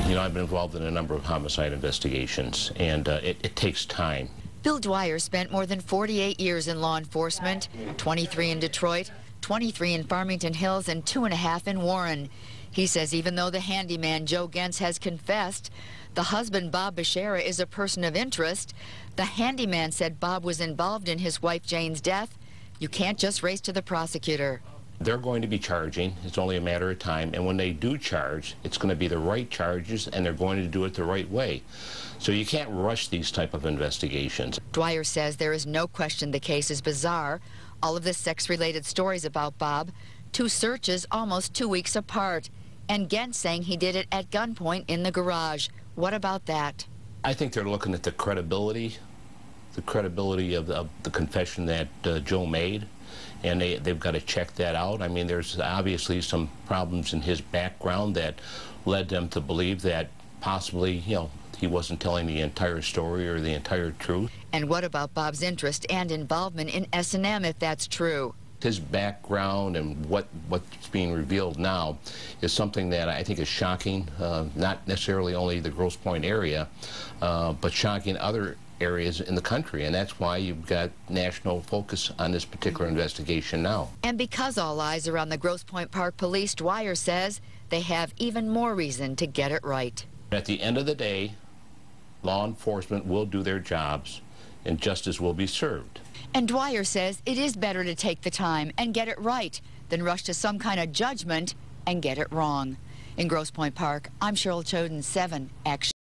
You know, I've been involved in a number of homicide investigations, and it takes time. Bill Dwyer spent more than 48 years in law enforcement, 23 in Detroit, 23 in Farmington Hills, and 2.5 in Warren. He says even though the handyman Joe Gentz has confessed, the husband Bob Bashara is a person of interest. The handyman said Bob was involved in his wife Jane's death. You can't just race to the prosecutor. They're going to be charging. It's only a matter of time. And when they do charge, it's going to be the right charges, and they're going to do it the right way. So you can't rush these type of investigations. Dwyer says there is no question the case is bizarre. All of the sex-related stories about Bob, 2 searches almost 2 weeks apart, and Gentz saying he did it at gunpoint in the garage. What about that? I think they're looking at the credibility of the confession that Joe made. And they've got to check that out. I mean, there's obviously some problems in his background that led them to believe that possibly, you know, he wasn't telling the entire story or the entire truth. And what about Bob's interest and involvement in S&M, if that's true? His background and what's being revealed now is something that I think is shocking, not necessarily only the Grosse Pointe area, but shocking other areas in the country, and that's why you've got national focus on this particular investigation now. And because all eyes are on the Grosse Pointe Park Police, Dwyer says they have even more reason to get it right. At the end of the day, law enforcement will do their jobs and justice will be served. And Dwyer says it is better to take the time and get it right than rush to some kind of judgment and get it wrong. In Grosse Pointe Park, I'm Cheryl Choden, 7 Action.